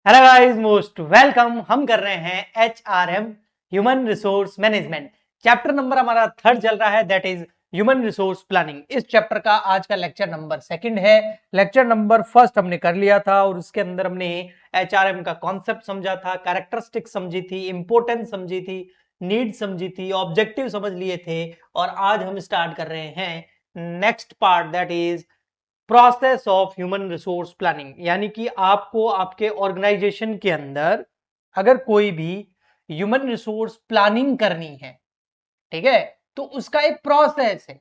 Hello guys, most welcome. हम कर रहे हैं HRM human resource management. Chapter number हमारा थर्ड चल रहा है, that is human resource planning. इस चैप्टर का आज का लेक्चर नंबर सेकंड है। लेक्चर नंबर फर्स्ट हमने कर लिया था और उसके अंदर हमने HRM का कॉन्सेप्ट समझा था, कैरेक्टरिस्टिक समझी थी, इंपोर्टेंस समझी थी, नीड समझी थी, ऑब्जेक्टिव समझ लिए थे। और आज हम स्टार्ट कर रहे हैं next part, that is process of human resource planning. यानी कि आपको आपके ऑर्गेनाइजेशन के अंदर अगर कोई भी ह्यूमन रिसोर्स प्लानिंग करनी है, ठीक है, तो उसका एक प्रोसेस है।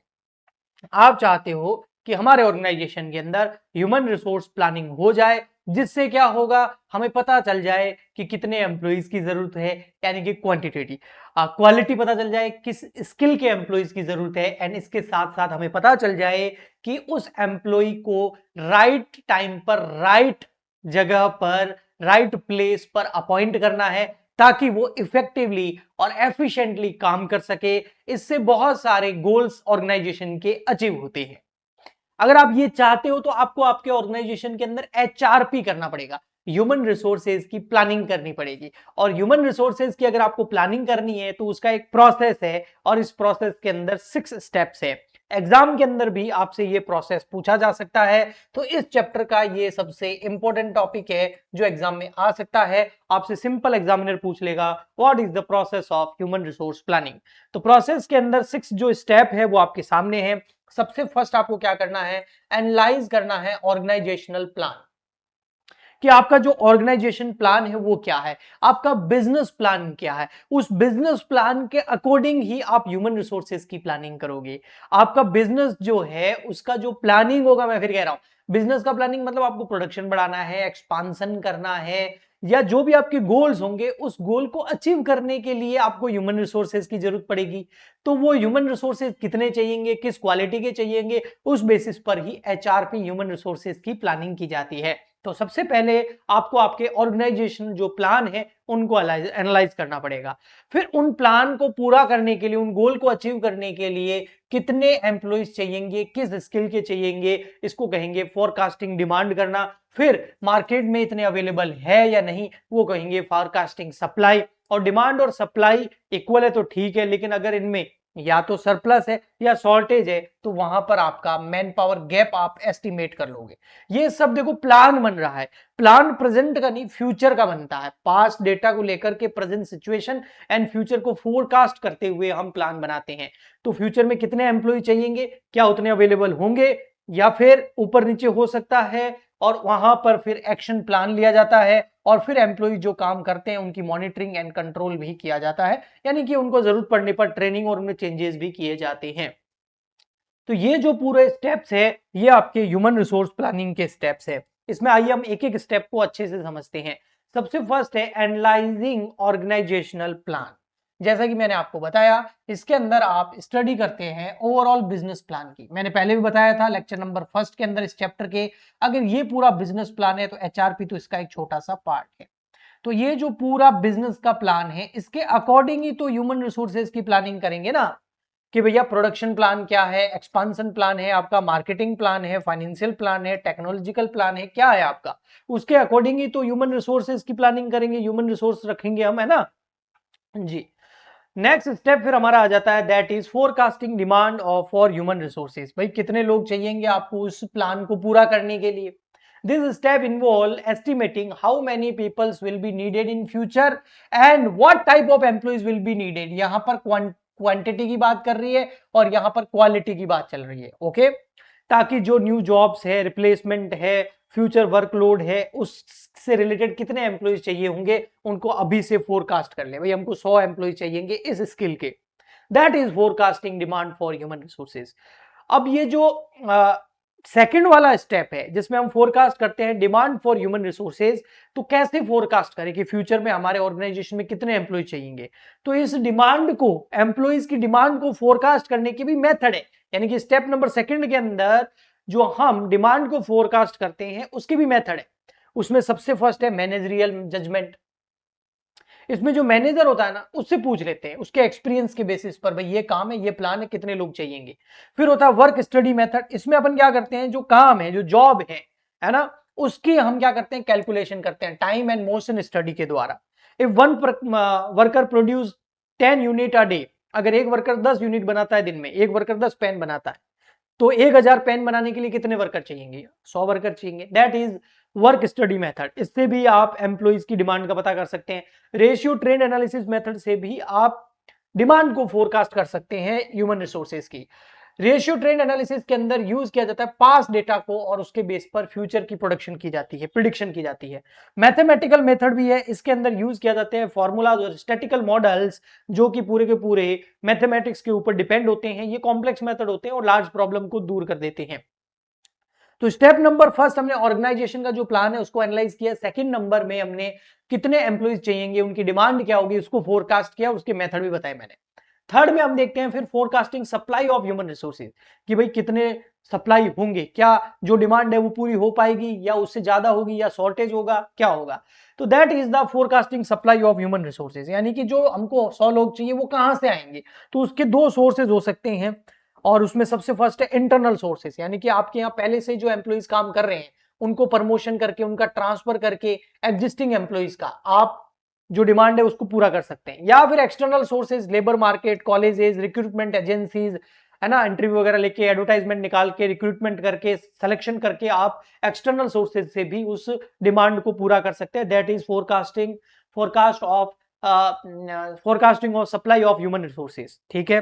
आप चाहते हो कि हमारे ऑर्गेनाइजेशन के अंदर ह्यूमन रिसोर्स प्लानिंग हो जाए, जिससे क्या होगा, हमें पता चल जाए कि कितने एम्प्लॉइज की जरूरत है, यानी कि क्वांटिटेटिव क्वालिटी पता चल जाए, किस स्किल के एम्प्लॉइज की जरूरत है, एंड इसके साथ साथ हमें पता चल जाए कि उस एम्प्लॉय को राइट टाइम पर, राइट जगह पर, राइट प्लेस पर अपॉइंट करना है, ताकि वो इफेक्टिवली और एफिशिएंटली काम कर सके। इससे बहुत सारे गोल्स ऑर्गेनाइजेशन के अचीव होते हैं। अगर आप ये चाहते हो तो आपको आपके ऑर्गेनाइजेशन के अंदर HRP करना पड़ेगा, ह्यूमन रिसोर्सेज की प्लानिंग करनी पड़ेगी। और ह्यूमन रिसोर्सेज की अगर आपको प्लानिंग करनी है तो उसका एक प्रोसेस है, और इस प्रोसेस के अंदर 6 स्टेप्स है। एग्जाम के अंदर भी आपसे ये प्रोसेस पूछा जा सकता है, तो इस चैप्टर का ये सबसे इंपॉर्टेंट टॉपिक है जो एग्जाम में आ सकता है। आपसे सिंपल एग्जामिनर पूछ लेगा, what is the process of human resource planning. तो प्रोसेस के अंदर 6 जो स्टेप है वो आपके सामने है। सबसे फर्स्ट आपको क्या करना है, एनालाइज करना है ऑर्गेनाइजेशनल प्लान, कि आपका जो ऑर्गेनाइजेशन प्लान है वो क्या है, आपका बिजनेस प्लान क्या है। उस बिजनेस प्लान के अकॉर्डिंग ही आप ह्यूमन रिसोर्सेज की प्लानिंग करोगे। आपका बिजनेस जो है उसका जो प्लानिंग होगा, मैं फिर कह रहा हूं बिजनेस का प्लानिंग मतलब आपको प्रोडक्शन बढ़ाना है, एक्सपांसन करना है, या जो भी आपके गोल्स होंगे उस गोल को अचीव करने के लिए आपको ह्यूमन रिसोर्सेज की जरूरत पड़ेगी। तो वो ह्यूमन रिसोर्सेज कितने चाहिएंगे, किस क्वालिटी के चाहिएंगे, उस बेसिस पर ही HRP ह्यूमन रिसोर्सेज की प्लानिंग की जाती है। तो सबसे पहले आपको आपके ऑर्गेनाइजेशन जो प्लान है उनको एनालाइज करना पड़ेगा। फिर उन प्लान को पूरा करने के लिए, उन गोल को अचीव करने के लिए कितने एम्प्लॉइज चाहिएंगे, किस स्किल के चाहिएंगे, इसको कहेंगे फोरकास्टिंग, डिमांड करना। फिर मार्केट में इतने अवेलेबल है या नहीं, वो कहेंगे फोरकास्टिंग, सप्लाई। और डिमांड और सप्लाई इक्वल है तो ठीक है, लेकिन अगर इनमें या तो सरप्लस है या शॉर्टेज है तो वहां पर आपका मैन पावर गैप आप एस्टिमेट कर लोगे। ये सब देखो प्लान बन रहा है। प्लान प्रेजेंट का नहीं, फ्यूचर का बनता है। पास्ट डेटा को लेकर के प्रेजेंट सिचुएशन एंड फ्यूचर को फोरकास्ट करते हुए हम प्लान बनाते हैं। तो फ्यूचर में कितने एम्प्लॉय चाहिएंगे, क्या उतने अवेलेबल होंगे, या फिर ऊपर नीचे हो सकता है, और वहां पर फिर एक्शन प्लान लिया जाता है। और फिर एम्प्लॉय जो काम करते हैं उनकी मॉनिटरिंग एंड कंट्रोल भी किया जाता है, यानी कि उनको जरूरत पड़ने पर ट्रेनिंग और उनमें चेंजेस भी किए जाते हैं। तो ये जो पूरे स्टेप्स है ये आपके ह्यूमन रिसोर्स प्लानिंग के स्टेप्स है। इसमें आइए हम एक एक स्टेप को अच्छे से समझते हैं। सबसे फर्स्ट है एनालाइजिंग ऑर्गेनाइजेशनल प्लान। जैसा कि मैंने आपको बताया, इसके अंदर आप स्टडी करते हैं ओवरऑल बिजनेस प्लान की। मैंने पहले भी बताया था लेक्चर नंबर फर्स्ट के अंदर इस चैप्टर के, अगर ये पूरा बिजनेस प्लान है तो HRP तो इसका एक छोटा सा पार्ट है। तो ये जो पूरा बिजनेस का प्लान है इसके अकॉर्डिंग ही तो ह्यूमन रिसोर्सेज की प्लानिंग करेंगे ना, कि भैया प्रोडक्शन प्लान क्या है, एक्सपांशन प्लान है आपका, मार्केटिंग प्लान है, फाइनेंशियल प्लान है, टेक्नोलॉजिकल प्लान है, क्या है आपका, उसके अकॉर्डिंग ही तो ह्यूमन रिसोर्सेज की प्लानिंग करेंगे, ह्यूमन रिसोर्स रखेंगे हम, है ना जी। नेक्स्ट स्टेप फिर हमारा आ जाता है, that is forecasting demand of for human resources. भाई कितने लोग चाहिएंगे आपको उस प्लान को पूरा करने के लिए। This step involve estimating how many peoples will be needed in future and what type of employees will be needed. यहां पर क्वांटिटी की बात कर रही है और यहां पर क्वालिटी की बात चल रही है, ओके। ताकि जो न्यू जॉब्स है, रिप्लेसमेंट है, फ्यूचर वर्कलोड है, उससे रिलेटेड कितने एम्प्लॉइज चाहिए होंगे उनको अभी से फोरकास्ट कर ले। भाई हमको 100 एम्प्लॉइज चाहिएंगे इस स्किल के, that is forecasting demand for human resources. अब ये जो सेकंड वाला स्टेप है जिसमें हम फोरकास्ट करते हैं डिमांड फॉर ह्यूमन रिसोर्सेज, तो कैसे फोरकास्ट करें कि फ्यूचर में हमारे ऑर्गेनाइजेशन में कितने एम्प्लॉय चाहिएंगे। तो इस डिमांड को, एम्प्लॉइज की डिमांड को फोरकास्ट करने की भी मेथड है, यानी कि स्टेप नंबर सेकंड के अंदर जो हम डिमांड को फोरकास्ट करते हैं उसकी भी मेथड है। उसमें सबसे फर्स्ट है मैनेजरियल जजमेंट। इसमें जो मैनेजर होता है ना उससे पूछ लेते हैं, उसके एक्सपीरियंस के बेसिस पर, भाई ये काम है, ये प्लान है, कितने लोग चाहिएंगे। फिर होता है वर्क स्टडी मेथड। इसमें अपन क्या करते हैं, जो काम है, जो जॉब है ना, उसकी हम क्या करते हैं, कैलकुलेशन करते हैं टाइम एंड मोशन स्टडी के द्वारा। If one worker produce 10 unit a day, अगर एक वर्कर 10 यूनिट बनाता है दिन में, एक वर्कर 10 पेन बनाता है, तो 1000 पेन बनाने के लिए कितने वर्कर चाहिए? 100 वर्कर चाहिए। That is work study method. इससे भी आप एम्प्लॉइज की डिमांड का पता कर सकते हैं। रेशियो ट्रेंड एनालिसिस मेथड से भी आप डिमांड को फोरकास्ट कर सकते हैं ह्यूमन रिसोर्सेज की। रेशियो ट्रेंड एनालिसिस के अंदर यूज किया जाता है पास्ट डेटा को और उसके बेस पर फ्यूचर की प्रोडक्शन की जाती है, प्रिडिक्शन की जाती है। मैथमेटिकल मेथड भी है, इसके अंदर यूज किया जाते हैं फॉर्मूलाज और स्टैटिकल मॉडल्स जो कि पूरे के पूरे मैथमेटिक्स के ऊपर डिपेंड होते हैं। ये कॉम्प्लेक्स मेथड होते हैं और लार्ज प्रॉब्लम को दूर कर देते हैं। तो स्टेप नंबर फर्स्ट हमने ऑर्गेनाइजेशन का जो प्लान है उसको एनालाइज किया। सेकंड नंबर में हमने कितने एम्प्लॉइज चाहिए, उनकी डिमांड क्या होगी, उसको फोरकास्ट किया, उसके मेथड भी बताए मैंने। थर्ड में हम देखते हैं फिर forecasting supply of human resources, कि भाई कितने सप्लाई होंगे, क्या जो डिमांड है वो पूरी हो पाएगी या उससे ज्यादा होगी या शॉर्टेज होगा, क्या होगा। तो that is the forecasting supply of human resources, यानी कि जो हमको 100 लोग चाहिए वो कहां से आएंगे। तो उसके दो सोर्सेज हो सकते हैं और उसमें सबसे फर्स्ट है इंटरनल सोर्सेज, यानी कि आपके यहाँ पहले से जो एम्प्लॉइज काम कर रहे हैं उनको प्रमोशन करके, उनका ट्रांसफर करके एग्जिस्टिंग एम्प्लॉइज का आप जो डिमांड है उसको पूरा कर सकते हैं। या फिर external sources, labour market, colleges, recruitment agencies, है ना, इंटरव्यू वगैरह लेके, एडवर्टाइजमेंट निकाल के, रिक्रूटमेंट करके, सिलेक्शन करके आप एक्सटर्नल सोर्सेज से भी उस डिमांड को पूरा कर सकते हैं। That is forecasting of supply of human resources. ठीक है,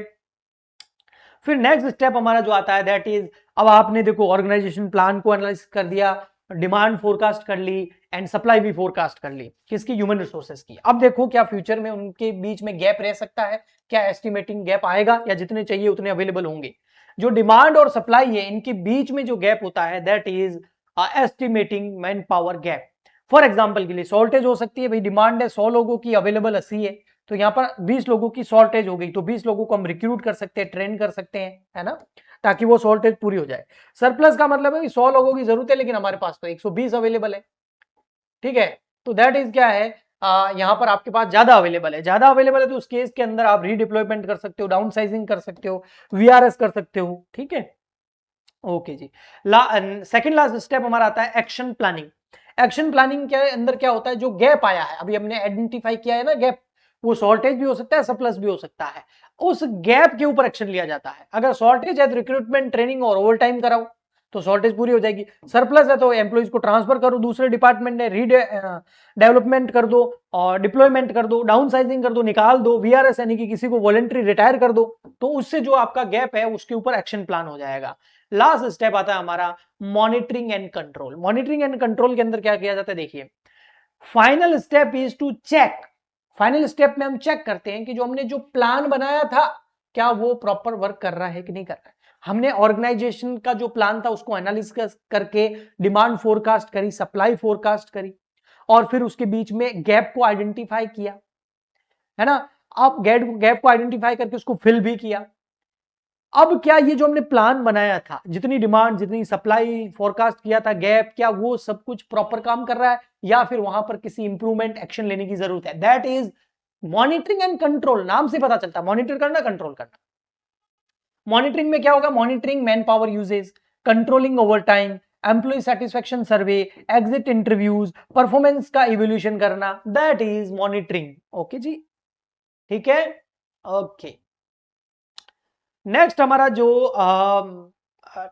फिर नेक्स्ट स्टेप हमारा जो आता है दैट इज, अब आपने देखो ऑर्गेनाइजेशन प्लान को एनालाइज कर दिया, डिमांड फोरकास्ट कर ली एंड सप्लाई भी फोरकास्ट कर ली, किसकी, ह्यूमन रिसोर्सेज की। अब देखो क्या फ्यूचर में उनके बीच में गैप रह सकता है, क्या एस्टिमेटिंग गैप आएगा या जितने चाहिए उतने अवेलेबल होंगे। जो डिमांड और सप्लाई है इनके बीच में जो गैप होता है that is estimating man power gap. For example के लिए शॉर्टेज हो सकती है, भाई डिमांड है 100 लोगों की, अवेलेबल 80 है, तो यहाँ पर 20 लोगों की शॉर्टेज हो गई, तो 20 लोगों को हम रिक्रूट कर सकते हैं, ट्रेन कर सकते हैं, है ना, ताकि वो शॉर्टेज पूरी हो जाए। सरप्लस का मतलब है कि 100 लोगों की जरूरत है लेकिन हमारे पास तो 120 अवेलेबल है। ठीक है, तो दैट इज क्या है, यहाँ पर आपके पास ज्यादा अवेलेबल है, ज्यादा अवेलेबल है तो उस केस के अंदर आप रीडिप्लॉयमेंट कर सकते हो, डाउन साइजिंग कर सकते हो, वीआरएस कर सकते हो। ठीक है, ओके जी। सेकंड लास्ट स्टेप हमारा आता है एक्शन प्लानिंग। एक्शन प्लानिंग के अंदर क्या होता है, जो गैप आया है, अभी हमने आइडेंटिफाई किया है ना गैप, वो शॉर्टेज भी हो सकता है, सरप्लस भी हो सकता है, उस गैप के ऊपर एक्शन लिया जाता है। अगर शॉर्टेज है तो रिक्रूटमेंट, ट्रेनिंग और ओवर टाइम कराओ तो शॉर्टेज पूरी हो जाएगी। सरप्लस है तो एम्प्लॉइज को ट्रांसफर करो दूसरे डिपार्टमेंट में, डेवलपमेंट कर दो और डिप्लॉयमेंट कर दो, डाउन साइजिंग कर दो, निकाल दो, वीआरएस यानी कि किसी को वॉलंटरी रिटायर कर दो, तो उससे जो आपका गैप है उसके ऊपर एक्शन प्लान हो जाएगा। लास्ट स्टेप आता है हमारा monitoring and control. Monitoring and control के अंदर क्या किया जाता है, देखिए final step is to check. Final step में हम चेक करते हैं कि जो हमने जो प्लान बनाया था क्या वो प्रॉपर वर्क कर रहा है कि नहीं कर रहा है। हमने ऑर्गेनाइजेशन का जो प्लान था उसको एनालिसिस करके डिमांड फोरकास्ट करी, सप्लाई फोरकास्ट करी और फिर उसके बीच में गैप को आइडेंटिफाई किया, है ना। आप गैप को आइडेंटिफाई करके उसको फिल भी किया। अब क्या ये जो हमने प्लान बनाया था, जितनी डिमांड, जितनी सप्लाई फोरकास्ट किया था, गैप, क्या वो सब कुछ प्रॉपर काम कर रहा है या फिर वहां पर किसी इंप्रूवमेंट एक्शन लेने की जरूरत है। That is monitoring and control, नाम से पता चलता है मॉनिटर करना, कंट्रोल करना। मॉनिटरिंग में क्या होगा, monitoring man power usages, controlling over time, employee satisfaction survey, exit interviews, performance का इवोल्यूशन करना, दैट इज मॉनिटरिंग। ओके जी, ठीक है, ओके। नेक्स्ट हमारा जो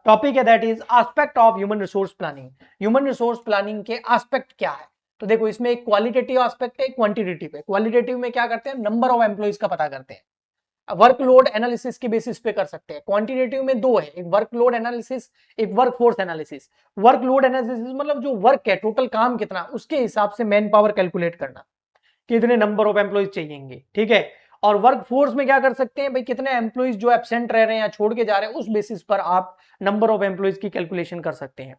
टॉपिक है that is aspect of human resource planning. Human resource planning के aspect क्या है, तो देखो इसमें एक क्वालिटेटिव एस्पेक्ट है, क्वांटिटेटिव है। क्वालिटेटिव में क्या करते हैं, नंबर ऑफ एम्प्लॉइज का पता करते हैं, वर्कलोड एनालिसिस के बेसिस पे कर सकते हैं। क्वांटिटेटिव में दो है, एक वर्कलोड एनालिसिस, एक वर्कफोर्स एनालिसिस। वर्कलोड एनालिसिस मतलब जो वर्क है, टोटल काम कितना, उसके हिसाब से मैन पावर कैलकुलेट करना, कितने नंबर ऑफ एम्प्लॉइज चाहिए, ठीक है। और वर्क फोर्स में क्या कर सकते हैं भाई, कितने एम्प्लॉइज जो एब्सेंट रह रहे हैं या छोड़ के जा रहे हैं, उस बेसिस पर आप नंबर ऑफ एम्प्लॉइज की कैलकुलेशन कर सकते हैं।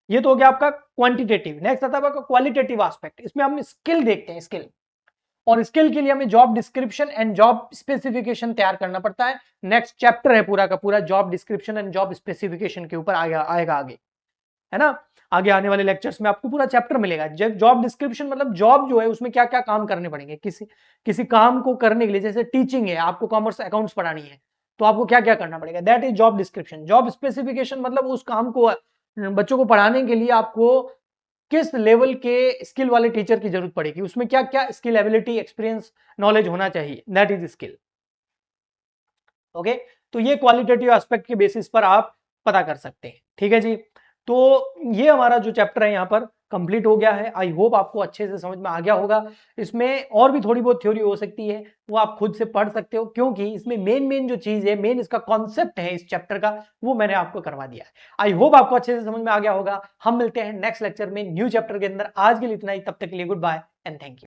ये तो हो गया आपका क्वांटिटेटिव। नेक्स्ट आता है आपका क्वालिटेटिव एस्पेक्ट। इसमें हम स्किल देखते हैं, स्किल, और स्किल के लिए हमें job description and job specification तैयार करना पड़ता है। नेक्स्ट चैप्टर है पूरा का पूरा job description and job specification के ऊपर आएगा आगे, है ना। आगे आने वाले लेक्चर्स में आपको पूरा चैप्टर मिलेगा। जॉब डिस्क्रिप्शन मतलब जॉब जो है उसमें क्या क्या काम करने पड़ेंगे, किसी काम को करने के लिए, जैसे टीचिंग है, आपको कॉमर्स अकाउंट्स पढ़ानी है तो आपको क्या क्या करना पड़ेगा, that is job description. Job specification मतलब उस काम को, बच्चों को पढ़ाने के लिए आपको किस लेवल के स्किल वाले टीचर की जरूरत पड़ेगी, उसमें क्या क्या स्किल, एबिलिटी, एक्सपीरियंस, नॉलेज होना चाहिए, दैट इज स्किल। ओके, तो ये क्वालिटेटिव एस्पेक्ट के बेसिस पर आप पता कर सकते हैं। ठीक है जी, तो ये हमारा जो चैप्टर है यहाँ पर कंप्लीट हो गया है। आई होप आपको अच्छे से समझ में आ गया होगा। इसमें और भी थोड़ी बहुत थ्योरी हो सकती है, वो आप खुद से पढ़ सकते हो, क्योंकि इसमें मेन जो चीज है, मेन इसका कॉन्सेप्ट है इस चैप्टर का, वो मैंने आपको करवा दिया है। आई होप आपको अच्छे से समझ में आ गया होगा। हम मिलते हैं नेक्स्ट लेक्चर में न्यू चैप्टर के अंदर। आज के लिए इतना ही, तब तक के लिए good bye and thank you.